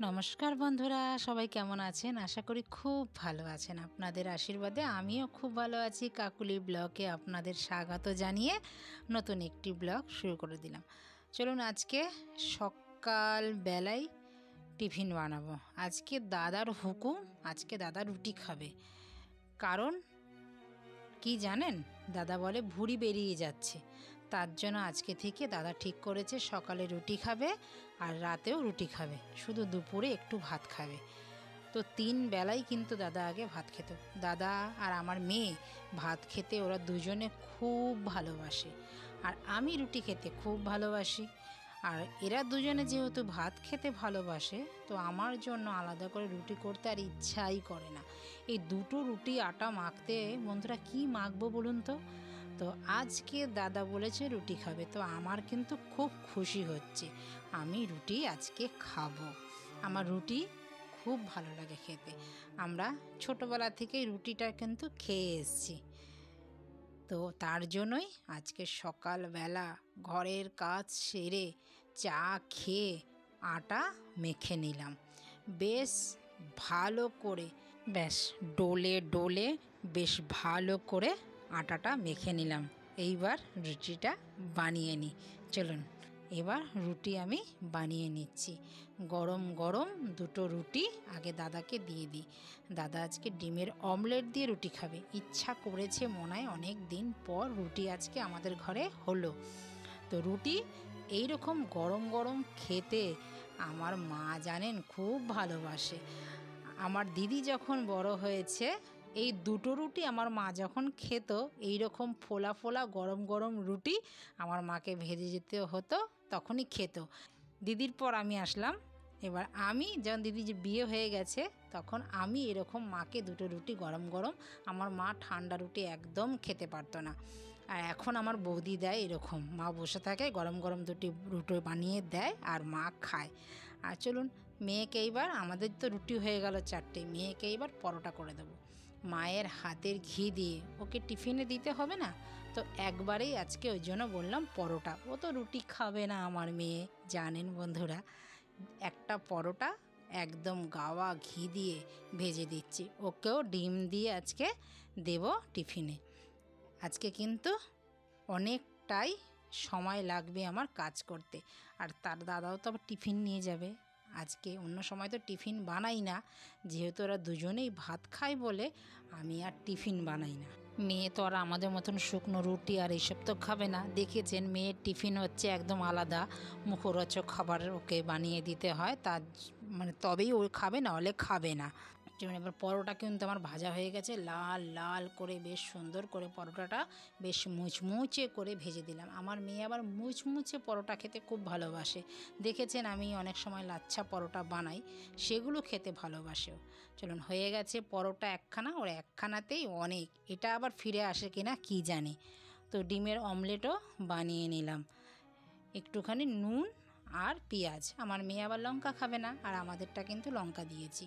নমস্কার বন্ধুরা, সবাই কেমন আছেন? আশা করি খুব ভালো আছেন। আপনাদের আশীর্বাদে আমিও খুব ভালো আছি। কাকুলি ব্লগে আপনাদের স্বাগত জানিয়ে নতুন একটি ব্লগ শুরু করে দিলাম। চলুন, আজকে সকালবেলায় টিফিন বানাবো। আজকে দাদার হুকুম, আজকে দাদা রুটি খাবে। কারণ কি জানেন, দাদা বলে ভুঁড়ি বেরিয়ে যাচ্ছে। তার জন্য আজকে থেকে দাদা ঠিক করেছে সকালে রুটি খাবে আর রাতেও রুটি খাবে, শুধু দুপুরে একটু ভাত খাবে। তো 3 বেলাই কিন্তু দাদা আগে ভাত খেত। দাদা আর আমার মেয়ে ভাত খেতে ওরা দুজনে খুব ভালোবাসে, আর আমি রুটি খেতে খুব ভালোবাসি। আর এরা দুজনে যেহেতু ভাত খেতে ভালোবাসে, তো আমার জন্য আলাদা করে রুটি করতে আর ইচ্ছাই করে না। এই দুটো রুটি আটা মাখতে বন্ধুরা কি মাখবো বলুন তো? তো আজকে দাদা বলেছে রুটি খাবে, তো আমার কিন্তু খুব খুশি হচ্ছে। আমি রুটি আজকে খাবো। আমার রুটি খুব ভালো লাগে খেতে। আমরা ছোটোবেলা থেকেই রুটিটা কিন্তু খেয়ে এসেছি। তো তার জন্যই আজকে সকালবেলা ঘরের কাজ সেরে চা খেয়ে আটা মেখে নিলাম। বেশ ভালো করে ডোলে ডোলে বেশ ভালো করে আটাটা মেখে নিলাম। এইবার রুটিটা বানিয়ে নিই। চলুন, এবার রুটি আমি বানিয়ে নিচ্ছি। গরম গরম দুটো রুটি আগে দাদাকে দিয়ে দিই। দাদা আজকে ডিমের অমলেট দিয়ে রুটি খাবে। ইচ্ছা করেছে মনে হয়, অনেক দিন পর রুটি আজকে আমাদের ঘরে হলো। তো রুটি এইরকম গরম গরম খেতে আমার মা জানেন খুব ভালোবাসে। আমার দিদি যখন বড় হয়েছে, এই দুটো রুটি আমার মা যখন খেত, এই রকম ফোলা ফোলা গরম গরম রুটি আমার মাকে ভেজে যেতে হতো, তখনই খেত। দিদির পর আমি আসলাম। এবার আমি যখন দিদি যে বিয়ে হয়ে গেছে, তখন আমি এরকম মাকে দুটো রুটি গরম গরম, আমার মা ঠান্ডা রুটি একদম খেতে পারতো না। আর এখন আমার বৌদি দেয় এরকম, মা বসে থাকে গরম গরম দুটি রুটি বানিয়ে দেয় আর মা খায়। আর চলুন, মেয়েকে এইবার, আমাদের তো রুটি হয়ে গেল 4টে, মেয়েকে এইবার পরোটা করে দেবো। মায়ের হাতের ঘি দিয়ে ওকে টিফিনে দিতে হবে না, তো একবারেই আজকে ওই জন্য বললাম পরোটা। ও তো রুটি খাবে না আমার মেয়ে, জানেন বন্ধুরা। একটা পরোটা একদম গাওয়া ঘি দিয়ে ভেজে দিচ্ছি। ওকেও ডিম দিয়ে আজকে দেব টিফিনে। আজকে কিন্তু অনেকটাই সময় লাগবে আমার কাজ করতে। আর তার দাদাও তো আবার টিফিন নিয়ে যাবে আজকে। অন্য সময় তো টিফিন বানাই না, যেহেতু ওরা দুজনেই ভাত খায় বলে আমি আর টিফিন বানাই না। মেয়ে তো আর আমাদের মতন শুকনো রুটি আর এইসব তো খাবে না। দেখেছেন, মেয়ের টিফিন হচ্ছে একদম আলাদা, মুখরোচক খাবার ওকে বানিয়ে দিতে হয়, তার মানে তবেই ও খাবে, না হলে খাবে না। যেমন এবার পরোটা কিন্তু আমার ভাজা হয়ে গেছে, লাল লাল করে বেশ সুন্দর করে পরোটাটা বেশ মুচমুচে করে ভেজে দিলাম। আমার মেয়ে আবার মুচমুচে পরোটা খেতে খুব ভালোবাসে। দেখেছেন আমি অনেক সময় লাচ্ছা পরোটা বানাই, সেগুলো খেতে ভালোবাসেও। চলুন, হয়ে গেছে পরোটা একখানা, ওর একখানাতেই অনেক। এটা আবার ফিরে আসে কিনা কি জানি। তো ডিমের অমলেটও বানিয়ে নিলাম। একটুখানি নুন আর পেঁয়াজ, আমার মেয়ে আবার লঙ্কা খাবে না, আর আমাদেরটা কিন্তু লঙ্কা দিয়েছি।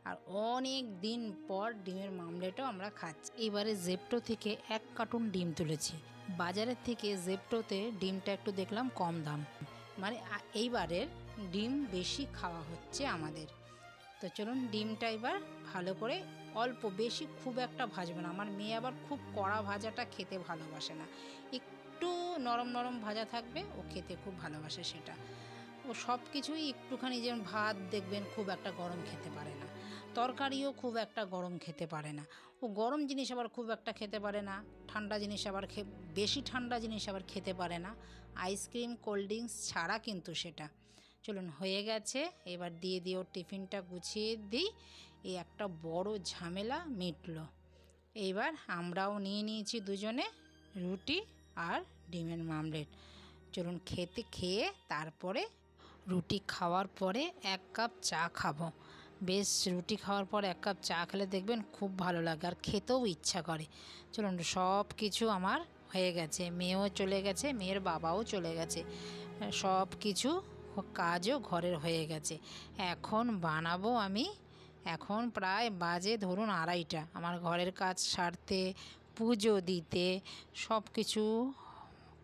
আর অনেক দিন পর ডিমের মামলেটও আমরা খাচ্ছি। এবারে জেপ্টো থেকে 1 কার্টুন ডিম তুলেছি। বাজারের থেকে জেপ্টোতে ডিমটা একটু দেখলাম কম দাম, মানে এইবারের ডিম বেশি খাওয়া হচ্ছে আমাদের। তো চলুন, ডিমটা এবার ভালো করে, অল্প বেশি খুব একটা ভাজবো না। আমার মেয়ে আবার খুব কড়া ভাজাটা খেতে ভালোবাসে না, একটু নরম নরম ভাজা থাকবে, ও খেতে খুব ভালোবাসে সেটা। ও সব কিছুই একটুখানি, যেমন ভাত দেখবেন খুব একটা গরম খেতে পারে না, তরকারিও খুব একটা গরম খেতে পারে না। ও গরম জিনিস আবার খুব একটা খেতে পারে না, ঠান্ডা জিনিস আবার বেশি ঠান্ডা জিনিস আবার খেতে পারে না, আইসক্রিম কোল্ড ড্রিঙ্কস ছাড়া কিন্তু সেটা। চলুন, হয়ে গেছে, এবার দিয়ে দিয়ে ওর টিফিনটা গুছিয়ে দিই। এই একটা বড় ঝামেলা মিটলো। এইবার আমরাও নিয়ে নিয়েছি দুজনে রুটি আর ডিমের মামলেট। চলুন, খেয়ে তারপরে রুটি খাওয়ার পরে 1 কাপ চা খাবো। বেশ, রুটি খাওয়ার পর 1 কাপ চা খেলে দেখবেন খুব ভালো লাগে, আর খেতেও ইচ্ছা করে। চলুন, সব কিছু আমার হয়ে গেছে, মেয়েও চলে গেছে, মেয়ের বাবাও চলে গেছে, সব কিছু কাজও ঘরের হয়ে গেছে। এখন বানাবো আমি। এখন প্রায় বাজে ধরুন 2:30। আমার ঘরের কাজ সারতে, পুজো দিতে, সব কিছু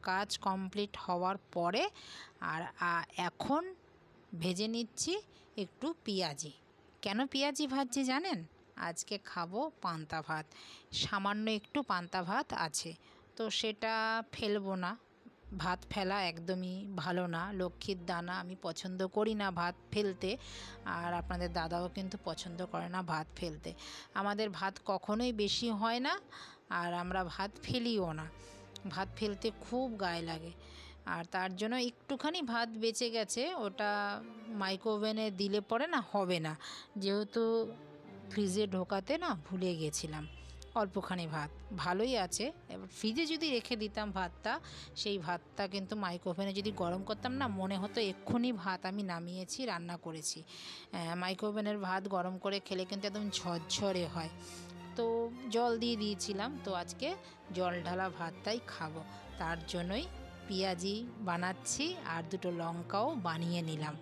কাজ কমপ্লিট হওয়ার পরে আর এখন ভেজে নিচ্ছি একটু পেঁয়াজি। কেন পেঁয়াজি ভাজছি জানেন? আজকে খাবো পান্তা ভাত, সামান্য একটু পান্তা ভাত আছে, তো সেটা ফেলবো না। ভাত ফেলা একদমই ভালো না, লক্ষ্মীর দানা, আমি পছন্দ করি না ভাত ফেলতে, আর আপনাদের দাদাও কিন্তু পছন্দ করে না ভাত ফেলতে। আমাদের ভাত কখনোই বেশি হয় না, আর আমরা ভাত ফেলিও না, ভাত ফেলতে খুব গায়ে লাগে। আর তার জন্য একটুখানি ভাত বেঁচে গেছে, ওটা মাইক্রোওভেনে দিলে পরে না হবে না, যেহেতু ফ্রিজে ঢোকাতে না ভুলে গেছিলাম। অল্পখানি ভাত ভালোই আছে, এবার ফ্রিজে যদি রেখে দিতাম ভাতটা, সেই ভাতটা কিন্তু মাইক্রোওভেনে যদি গরম করতাম না, মনে হতো এক্ষুনি ভাত আমি নামিয়েছি, রান্না করেছি। মাইক্রোওভেনের ভাত গরম করে খেলে কিন্তু একদম ঝরঝরে হয়। তো জল দিয়ে দিয়েছিলাম, তো আজকে জল ঢালা ভাতটাই খাবো, তার জন্যই পেঁয়াজি বানাচ্ছি, আর দুটো লঙ্কাও বানিয়ে নিলাম।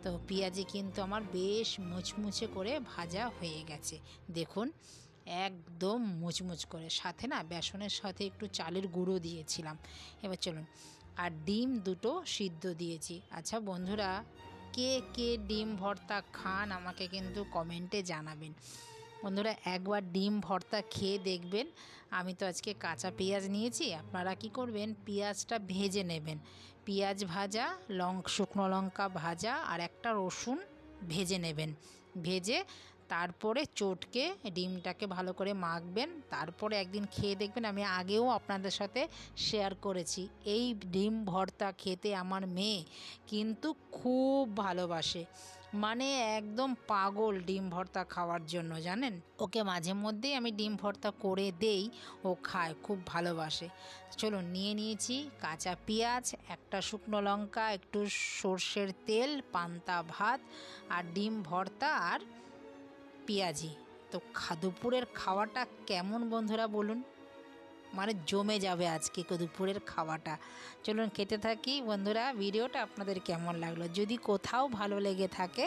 তো পেঁয়াজি কিন্তু আমার বেশ মুচমুচে করে ভাজা হয়ে গেছে, দেখুন একদম মুচমুচ করে, সাথে না বেসনের সাথে একটু চালের গুঁড়ো দিয়েছিলাম। এবার চলুন, আর ডিম দুটো সিদ্ধ দিয়েছি। আচ্ছা বন্ধুরা, কে কে ডিম ভর্তা খান আমাকে কিন্তু কমেন্টে জানাবেন। বন্ধুরা একবার ডিম ভর্তা খেয়ে দেখবেন। আমি তো আজকে কাঁচা পেঁয়াজ নিয়েছি, আপনারা কি করবেন, পেঁয়াজটা ভেজে নেবেন, পেঁয়াজ ভাজা, শুকনো লঙ্কা ভাজা, আর একটা রসুন ভেজে নেবেন। ভেজে তারপরে চটকে ডিমটাকে ভালো করে মাখবেন, তারপরে একদিন খেয়ে দেখবেন। আমি আগেও আপনাদের সাথে শেয়ার করেছি, এই ডিম ভর্তা খেতে আমার মেয়ে কিন্তু খুব ভালোবাসে, মানে একদম পাগল ডিম ভর্তা খাওয়ার জন্য, জানেন। ওকে মাঝে মধ্যেই আমি ডিম ভর্তা করে দেই, ও খায়, খুব ভালোবাসে। চলুন, নিয়ে নিয়েছি কাঁচা পেঁয়াজ, একটা শুকনো লঙ্কা, একটু সর্ষের তেল, পান্তা ভাত, আর ডিম ভর্তা, আর পেঁয়াজি। তো দুপুরের খাওয়াটা কেমন বন্ধুরা বলুন, মানে জমে যাবে আজকে দুপুরের খাওয়াটা। চলুন খেতে থাকি। বন্ধুরা ভিডিওটা আপনাদের কেমন লাগলো, যদি কোথাও ভালো লেগে থাকে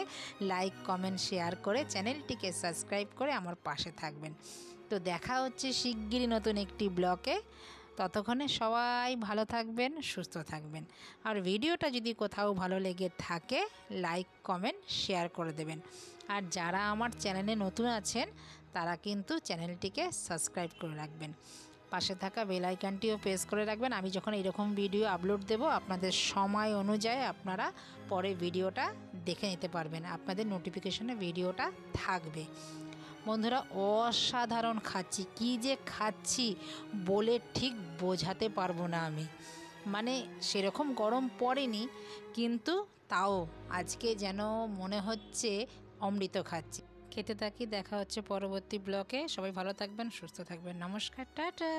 লাইক কমেন্ট শেয়ার করে চ্যানেলটিকে সাবস্ক্রাইব করে আমার পাশে থাকবেন। তো দেখা হচ্ছে শিগগিরই নতুন একটি ব্লগে, ততক্ষণে সবাই ভালো থাকবেন, সুস্থ থাকবেন। আর ভিডিওটা যদি কোথাও ভালো লেগে থাকে লাইক কমেন্ট শেয়ার করে দেবেন। আর যারা আমার চ্যানেলে নতুন আছেন তারা কিন্তু চ্যানেলটিকে সাবস্ক্রাইব করে রাখবেন, পাশে থাকা বেল আইকনটিও প্রেস করে রাখবেন। আমি যখন এরকম ভিডিও আপলোড দেব, আপনাদের সময় অনুযায়ী আপনারা পরে ভিডিওটা দেখে নিতে পারবেন, আপনাদের নোটিফিকেশনে ভিডিওটা থাকবে। বন্ধুরা অসাধারণ খাচ্ছি, কি যে খাচ্ছি বলে ঠিক বোঝাতে পারবো না আমি, মানে সেরকম গরম পড়েনি, কিন্তু তাও আজকে যেন মনে হচ্ছে অমৃত খাচ্ছি। খেতে থাকি, দেখা হচ্ছে পরবর্তী ব্লগে। সবাই ভালো থাকবেন, সুস্থ থাকবেন, নমস্কার, টাটা।